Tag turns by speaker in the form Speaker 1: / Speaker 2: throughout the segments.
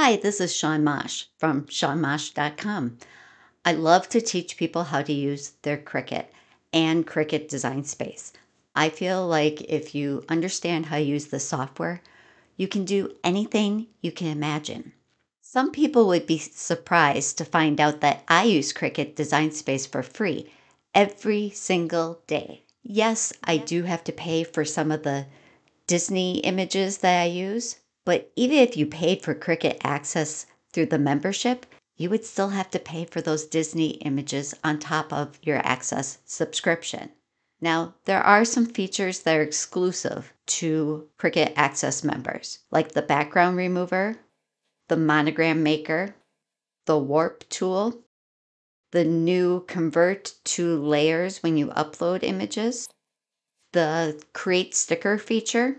Speaker 1: Hi, this is Shawn from ShawnMosh.com. I love to teach people how to use their Cricut and Cricut Design Space. I feel like if you understand how to use the software, you can do anything you can imagine. Some people would be surprised to find out that I use Cricut Design Space for free every single day. Yes, I do have to pay for some of the Disney images that I use, but even if you paid for Cricut Access through the membership, you would still have to pay for those Disney images on top of your Access subscription. Now, there are some features that are exclusive to Cricut Access members, like the background remover, the Monogram Maker, the warp tool, the new convert to layers when you upload images, the create sticker feature,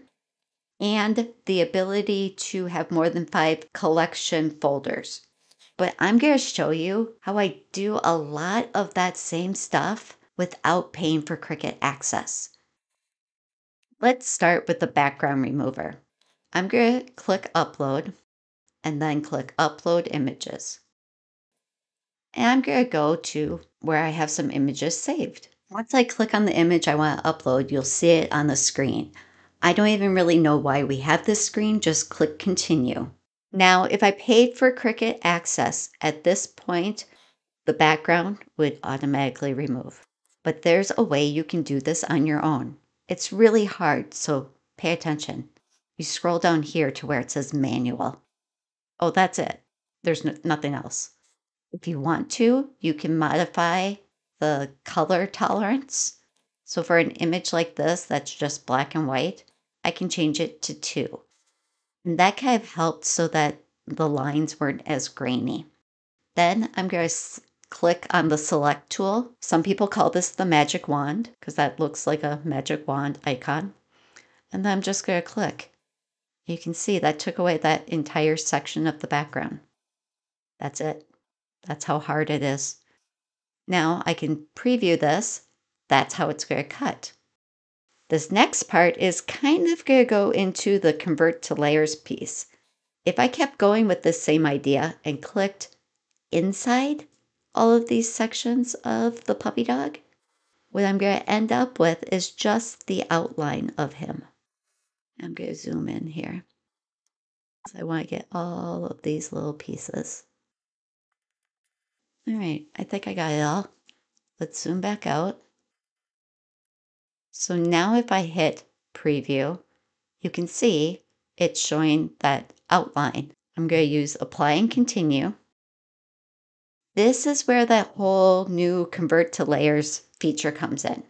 Speaker 1: and the ability to have more than 5 collection folders. But I'm going to show you how I do a lot of that same stuff without paying for Cricut Access. Let's start with the background remover. I'm going to click Upload and then click Upload Images. And I'm going to go to where I have some images saved. Once I click on the image I want to upload, you'll see it on the screen. I don't even really know why we have this screen, just click Continue. Now, if I paid for Cricut Access, at this point, the background would automatically remove. But there's a way you can do this on your own. It's really hard, so pay attention. You scroll down here to where it says Manual. Oh, that's it. There's nothing else. If you want to, you can modify the color tolerance. So for an image like this that's just black and white, I can change it to 2. And that kind of helped so that the lines weren't as grainy. Then I'm going to click on the Select tool. Some people call this the magic wand because that looks like a magic wand icon. And then I'm just going to click. You can see that took away that entire section of the background. That's it. That's how hard it is. Now I can preview this. That's how it's going to cut. This next part is kind of going to go into the convert to layers piece. If I kept going with the same idea and clicked inside all of these sections of the puppy dog, what I'm going to end up with is just the outline of him. I'm going to zoom in here. So I want to get all of these little pieces. All right, I think I got it all. Let's zoom back out. So now if I hit preview, you can see it's showing that outline. I'm going to use apply and continue. This is where that whole new convert to layers feature comes in.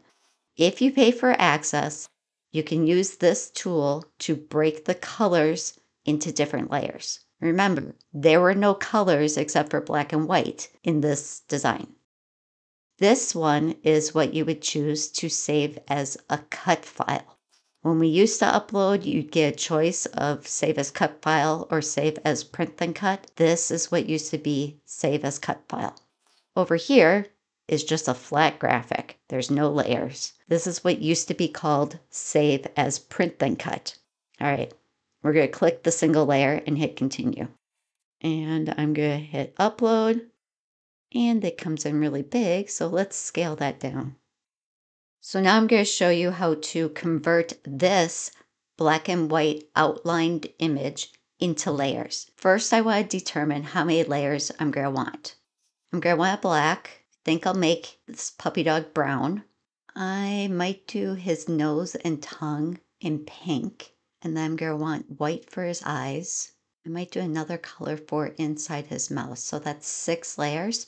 Speaker 1: If you pay for access, you can use this tool to break the colors into different layers. Remember, there were no colors except for black and white in this design. This one is what you would choose to save as a cut file. When we used to upload, you'd get a choice of save as cut file or save as print then cut. This is what used to be save as cut file. Over here is just a flat graphic. There's no layers. This is what used to be called save as print then cut. All right, we're going to click the single layer and hit continue. And I'm going to hit upload. And it comes in really big, so let's scale that down. So now I'm going to show you how to convert this black and white outlined image into layers. First, I want to determine how many layers I'm going to want. I'm going to want black. I think I'll make this puppy dog brown. I might do his nose and tongue in pink. And then I'm going to want white for his eyes. I might do another color for inside his mouth. So that's 6 layers.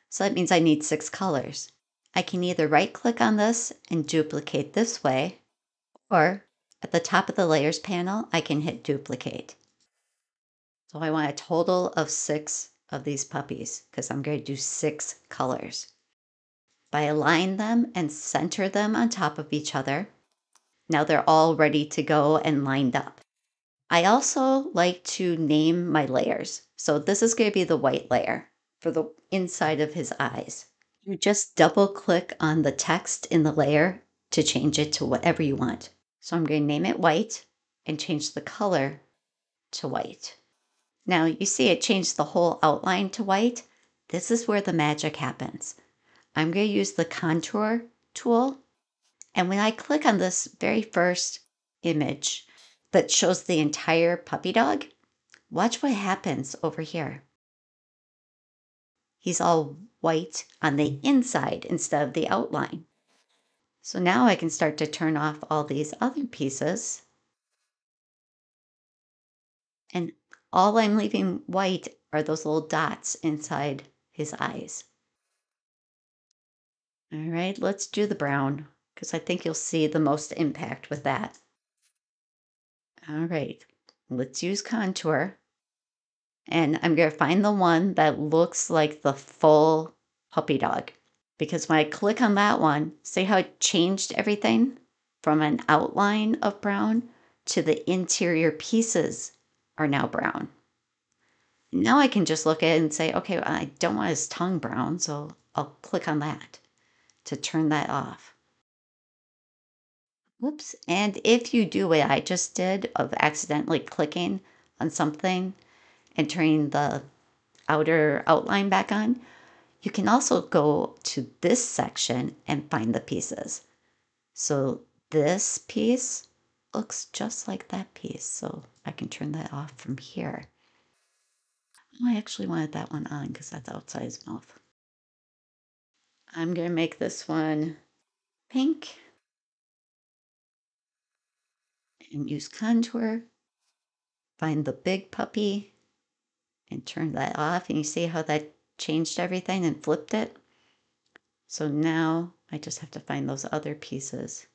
Speaker 1: So that means I need 6 colors. I can either right click on this and duplicate this way, or at the top of the layers panel, I can hit duplicate. So I want a total of 6 of these puppies because I'm going to do 6 colors. If I align them and center them on top of each other, now they're all ready to go and lined up. I also like to name my layers. So this is going to be the white layer for the inside of his eyes. You just double click on the text in the layer to change it to whatever you want. So I'm going to name it white and change the color to white. Now you see it changed the whole outline to white. This is where the magic happens. I'm going to use the contour tool. And when I click on this very first image that shows the entire puppy dog, watch what happens over here. He's all white on the inside instead of the outline. So now I can start to turn off all these other pieces. And all I'm leaving white are those little dots inside his eyes. All right, let's do the brown because I think you'll see the most impact with that. All right, let's use contour. And I'm going to find the one that looks like the full puppy dog. Because when I click on that one, see how it changed everything from an outline of brown to the interior pieces are now brown. Now I can just look at it and say, okay, well, I don't want his tongue brown, so I'll click on that to turn that off. Whoops. And if you do what I just did of accidentally clicking on something and turning the outer outline back on, you can also go to this section and find the pieces. So this piece looks just like that piece. So I can turn that off from here. Oh, I actually wanted that one on because that's outside his mouth. I'm going to make this one pink and use contour. Find the big puppy and turn that off. And you see how that changed everything and flipped it? So now I just have to find those other pieces.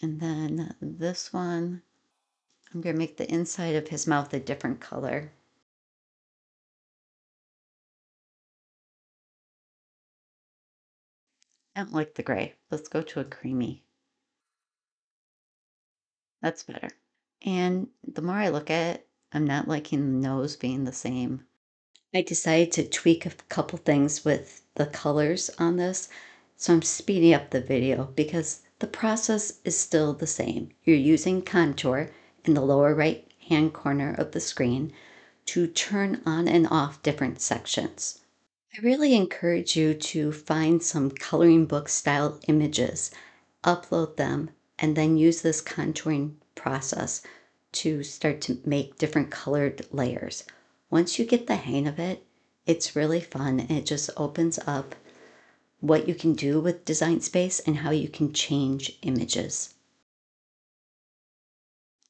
Speaker 1: And then this one, I'm going to make the inside of his mouth a different color. I don't like the gray. Let's go to a creamy. That's better. And the more I look at it, I'm not liking the nose being the same. I decided to tweak a couple things with the colors on this. So I'm speeding up the video because the process is still the same. You're using contour in the lower right hand corner of the screen to turn on and off different sections. I really encourage you to find some coloring book style images, upload them, and then use this contouring process to start to make different colored layers. Once you get the hang of it, it's really fun and it just opens up what you can do with Design Space and how you can change images.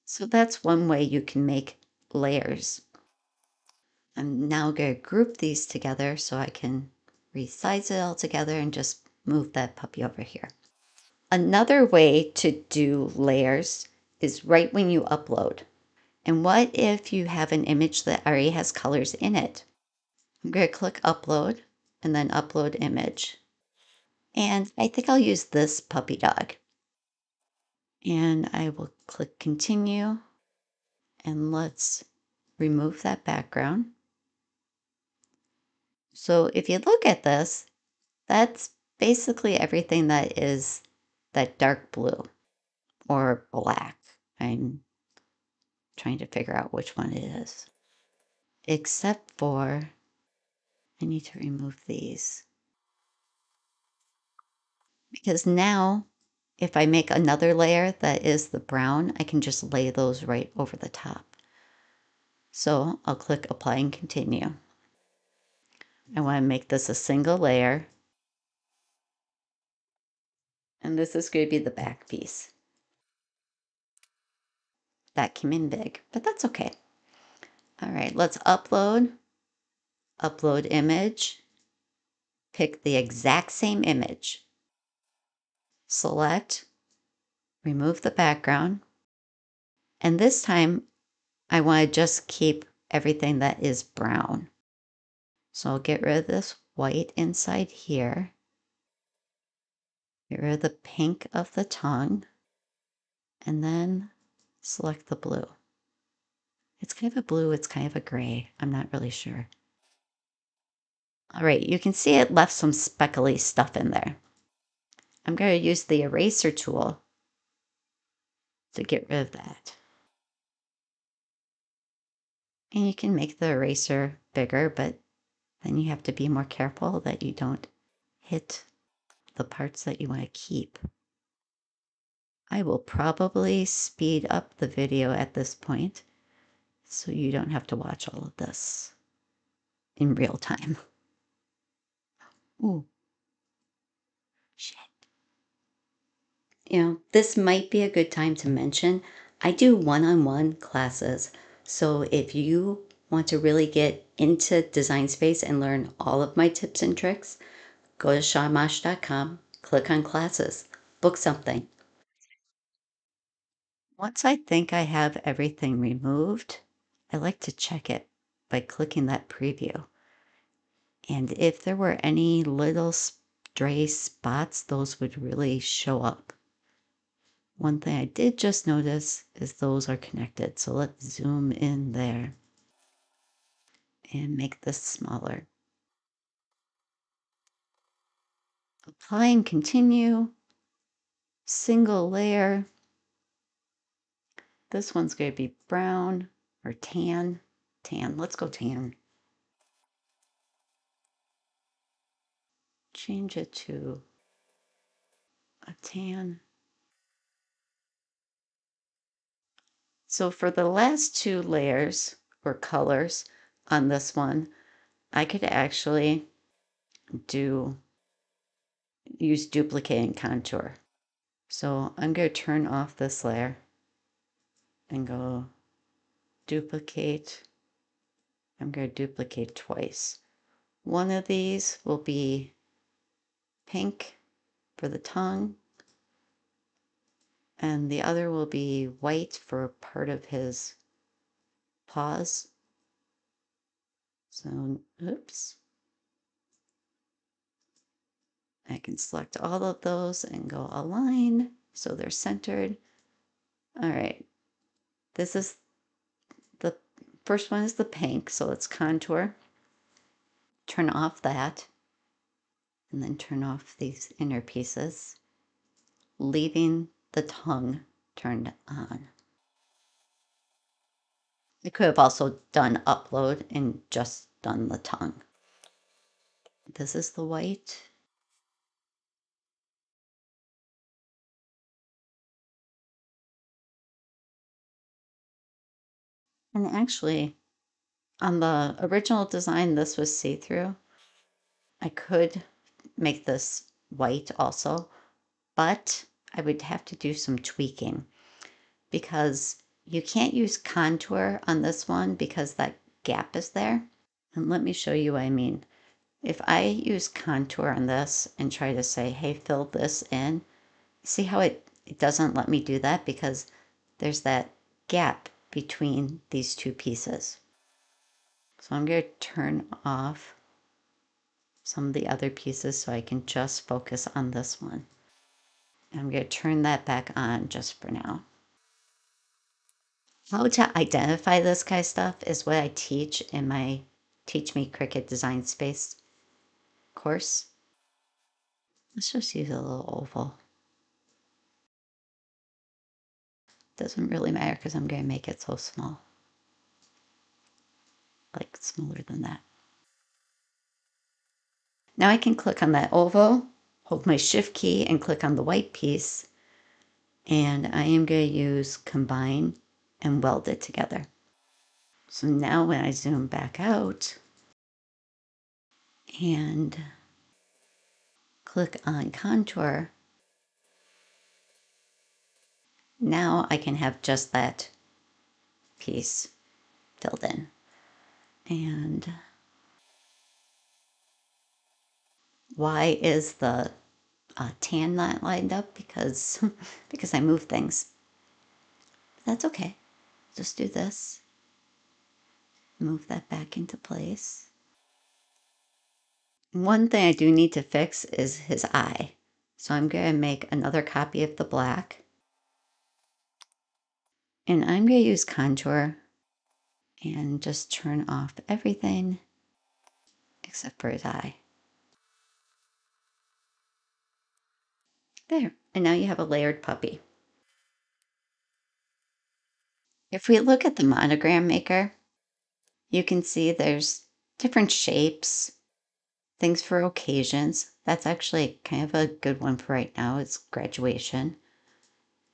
Speaker 1: So that's one way you can make layers. I'm now going to group these together so I can resize it all together and just move that puppy over here. Another way to do layers is right when you upload. And what if you have an image that already has colors in it? I'm going to click upload and then upload image. And I think I'll use this puppy dog. And I will click continue. And let's remove that background. So if you look at this, that's basically everything that is that dark blue or black. I'm trying to figure out which one it is. Except for, I need to remove these. Because now, if I make another layer that is the brown, I can just lay those right over the top. So I'll click apply and continue. I want to make this a single layer. And this is going to be the back piece. That came in big, but that's okay. All right, let's upload image, pick the exact same image, select, remove the background, and this time I want to just keep everything that is brown. So I'll get rid of this white inside here, get rid of the pink of the tongue, and then select the blue. It's kind of a blue, it's kind of a gray. I'm not really sure. All right, you can see it left some speckly stuff in there. I'm going to use the eraser tool to get rid of that. And you can make the eraser bigger, but then you have to be more careful that you don't hit the parts that you want to keep. I will probably speed up the video at this point so you don't have to watch all of this in real time. Ooh, shit. This might be a good time to mention I do one-on-one classes. So if you want to really get into Design Space and learn all of my tips and tricks, go to shawnmash.com, click on classes, book something. Once I think I have everything removed, I like to check it by clicking that preview. And if there were any little stray spots, those would really show up. One thing I did just notice is those are connected. So let's zoom in there and make this smaller. Apply and continue. Single layer. This one's going to be brown or tan. Tan. Let's go tan. Change it to a tan. So for the last two layers or colors on this one, I could actually use duplicate and contour. So I'm going to turn off this layer and go duplicate. I'm going to duplicate twice. One of these will be pink for the tongue, and the other will be white for part of his paws. So, oops. I can select all of those and go align so they're centered. All right. This is the first one is the pink, so let's contour. Turn off that, and then turn off these inner pieces, leaving the tongue turned on. I could have also done upload and just done the tongue. This is the white. And actually, on the original design, this was see-through. I could make this white also, but I would have to do some tweaking because you can't use contour on this one because that gap is there. And let me show you what I mean. If I use contour on this and try to say, hey, fill this in, see how it doesn't let me do that because there's that gap between these two pieces. So I'm going to turn off some of the other pieces so I can just focus on this one. I'm going to turn that back on just for now. How to identify this kind of stuff is what I teach in my Teach Me Cricut Design Space course. Let's just use a little oval. Doesn't really matter because I'm going to make it so small. Like smaller than that. Now I can click on that oval, hold my shift key and click on the white piece. And I am going to use combine and weld it together. So now when I zoom back out and click on contour, now I can have just that piece filled in. And why is the tan not lined up? Because I move things. That's okay. Just do this. Move that back into place. One thing I do need to fix is his eye. So I'm going to make another copy of the black. And I'm going to use contour and just turn off everything except for his eye. There. And now you have a layered puppy. If we look at the Monogram Maker, You can see there's different shapes, things for occasions. That's actually kind of a good one for right now. It's graduation.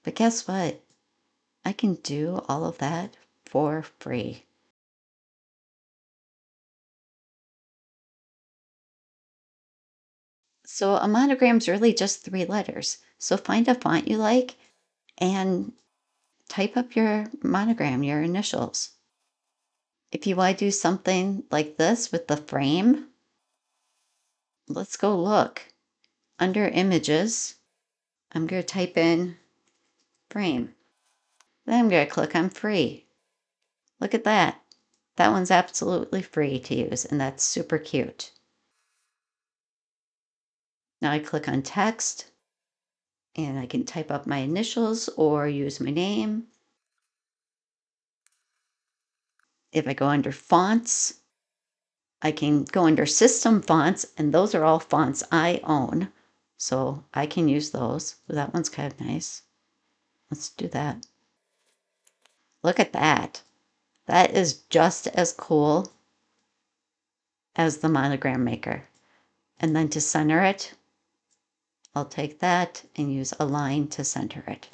Speaker 1: But guess what? I can do all of that for free. So a monogram's really just 3 letters. So find a font you like and type up your monogram, your initials. If you want to do something like this with the frame, let's go look. Under images, I'm going to type in frame. Then I'm going to click on free. Look at that. That one's absolutely free to use, and that's super cute. Now I click on text, and I can type up my initials or use my name. If I go under fonts, I can go under system fonts, and those are all fonts I own. So I can use those. That one's kind of nice. Let's do that. Look at that. That is just as cool as the Monogram Maker. And then to center it, I'll take that and use a line to center it.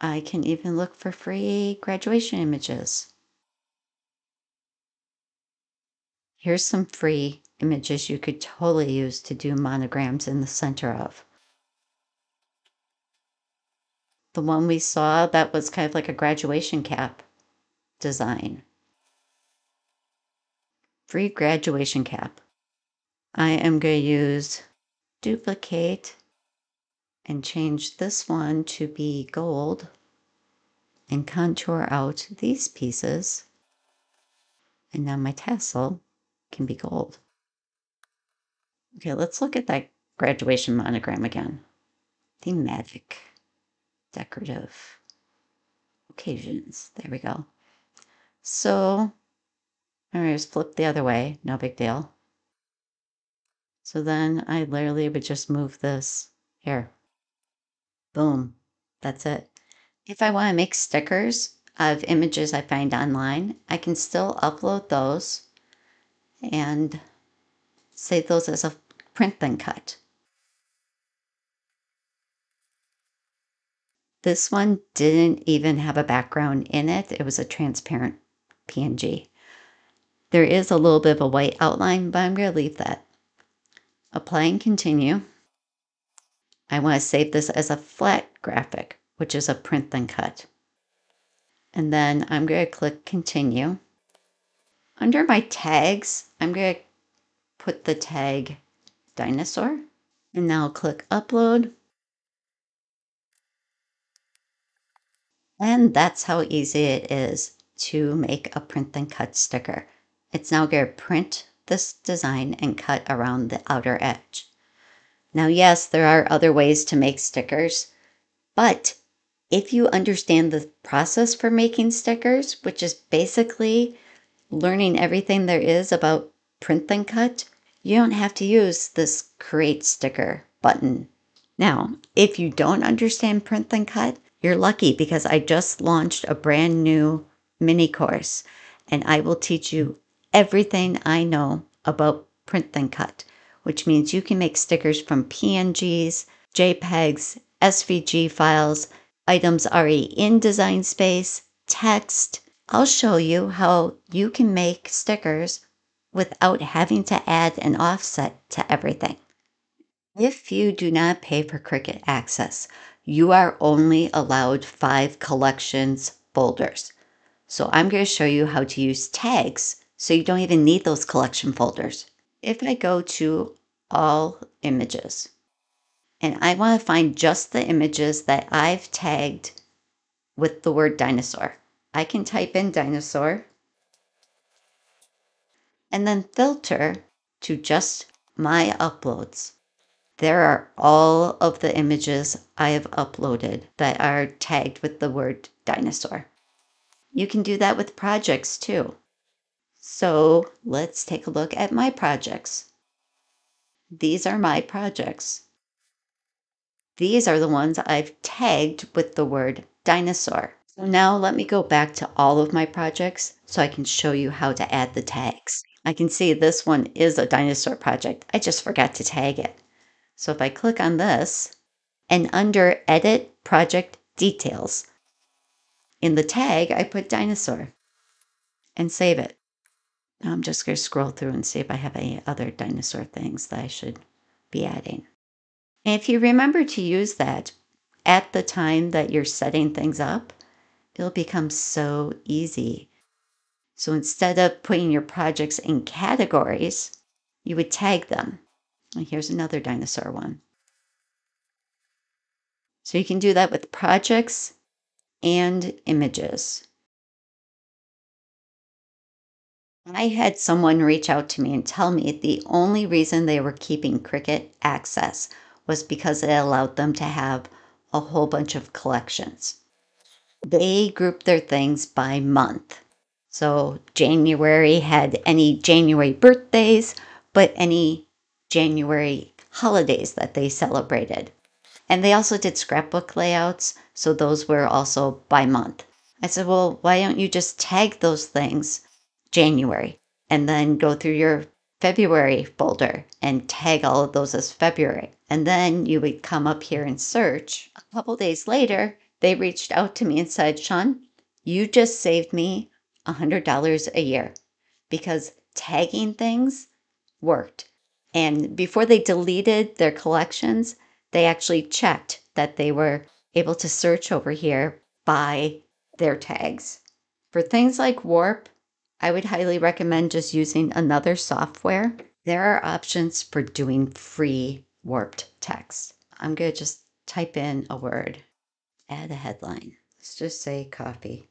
Speaker 1: I can even look for free graduation images. Here's some free images you could totally use to do monograms in the center of. The one we saw, that was kind of like a graduation cap design. Free graduation cap. I am going to use duplicate and change this one to be gold and contour out these pieces. And now my tassel can be gold. Okay, let's look at that graduation monogram again. Thematic, decorative, occasions. There we go. So I'm going to just flip the other way. No big deal. So then I literally would just move this here. Boom. That's it. If I want to make stickers of images I find online, I can still upload those and save those as a print then cut. This one didn't even have a background in it. It was a transparent PNG. There is a little bit of a white outline, but I'm going to leave that. Apply and continue. I want to save this as a flat graphic, which is a print then cut. And then I'm going to click continue. Under my tags, I'm going to put the tag dinosaur. And now click upload. And that's how easy it is to make a print then cut sticker. It's now going to print this design and cut around the outer edge. Now, yes, there are other ways to make stickers, but if you understand the process for making stickers, which is basically learning everything there is about print then cut, you don't have to use this create sticker button. Now, if you don't understand print then cut, you're lucky because I just launched a brand new mini course and I will teach you everything I know about print then cut, which means you can make stickers from PNGs, JPEGs, SVG files, items already in Design Space, text. I'll show you how you can make stickers without having to add an offset to everything. If you do not pay for Cricut Access, you are only allowed 5 collections folders. So I'm going to show you how to use tags so you don't even need those collection folders. If I go to all images and I want to find just the images that I've tagged with the word dinosaur, I can type in dinosaur and then filter to just my uploads. There are all of the images I have uploaded that are tagged with the word dinosaur. You can do that with projects too. So let's take a look at my projects. These are my projects. These are the ones I've tagged with the word dinosaur. So now let me go back to all of my projects so I can show you how to add the tags. I can see this one is a dinosaur project. I just forgot to tag it. So if I click on this and under Edit Project Details, in the tag, I put dinosaur and save it. Now I'm just going to scroll through and see if I have any other dinosaur things that I should be adding. And if you remember to use that at the time that you're setting things up, it'll become so easy. So instead of putting your projects in categories, you would tag them. And here's another dinosaur one. So you can do that with projects and images. I had someone reach out to me and tell me the only reason they were keeping Cricut Access was because it allowed them to have a whole bunch of collections. They grouped their things by month. So January had any January birthdays, but any January holidays that they celebrated. And they also did scrapbook layouts, so those were also by month. I said, well, why don't you just tag those things January and then go through your February folder and tag all of those as February. And then you would come up here and search. A couple days later, they reached out to me and said, Shawn, you just saved me $100 a year because tagging things worked. And before they deleted their collections, they actually checked that they were able to search over here by their tags. For things like Warp, I would highly recommend just using another software. There are options for doing free warped text. I'm going to just type in a word, add a headline. Let's just say coffee.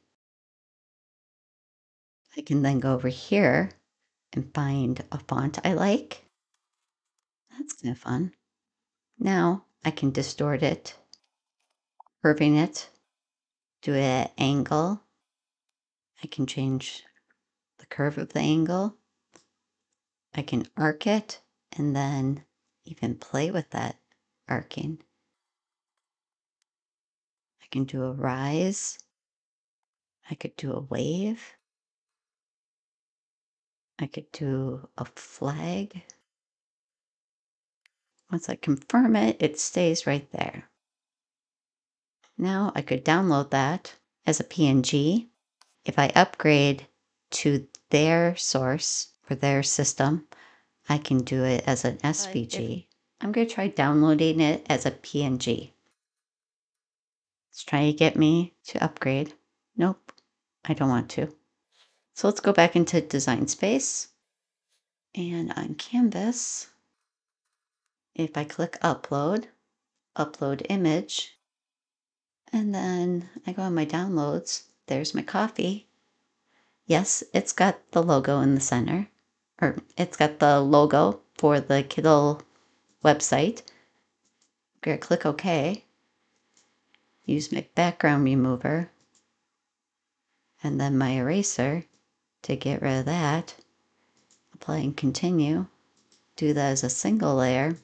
Speaker 1: I can then go over here and find a font I like. That's kind of fun. Now I can distort it, curving it, do it at angle. I can change the curve of the angle. I can arc it and then even play with that arcing. I can do a rise. I could do a wave. I could do a flag. Once I confirm it, it stays right there. Now I could download that as a PNG. If I upgrade to their source for their system, I can do it as an SVG. I'm going to try downloading it as a PNG. It's trying to get me to upgrade. Nope, I don't want to. So let's go back into Design Space. And on Canvas, if I click Upload, Upload Image, and then I go on my downloads, there's my coffee. Yes, it's got the logo in the center, or it's got the logo for the Kindle website. I'm going to click OK. Use my background remover and then my eraser to get rid of that. Apply and continue. Do that as a single layer.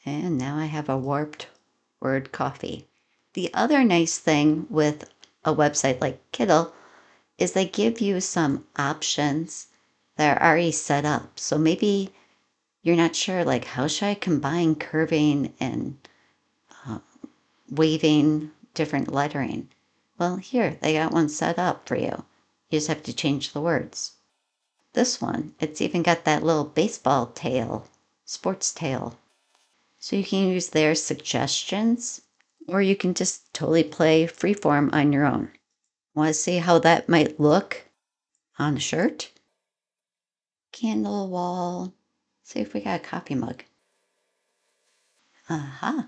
Speaker 1: And now I have a warped word coffee. The other nice thing with a website like Kindle is they give you some options that are already set up. So maybe you're not sure, like, how should I combine curving and waving different lettering? Well, here, they got one set up for you. You just have to change the words. This one, it's even got that little baseball tail, sports tail. So you can use their suggestions, or you can just totally play freeform on your own. Want to see how that might look on a shirt? Candle wall. See if we got a coffee mug. Aha.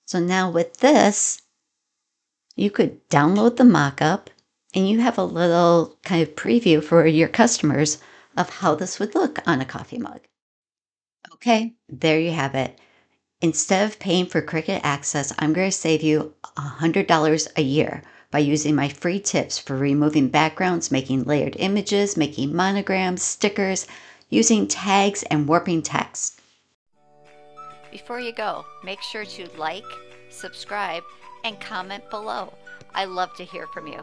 Speaker 1: So now with this, you could download the mock-up and you have a little kind of preview for your customers of how this would look on a coffee mug. Okay, there you have it. Instead of paying for Cricut Access, I'm going to save you $100 a year by using my free tips for removing backgrounds, making layered images, making monograms, stickers, using tags, and warping text. Before you go, make sure to like, subscribe, and comment below. I love to hear from you.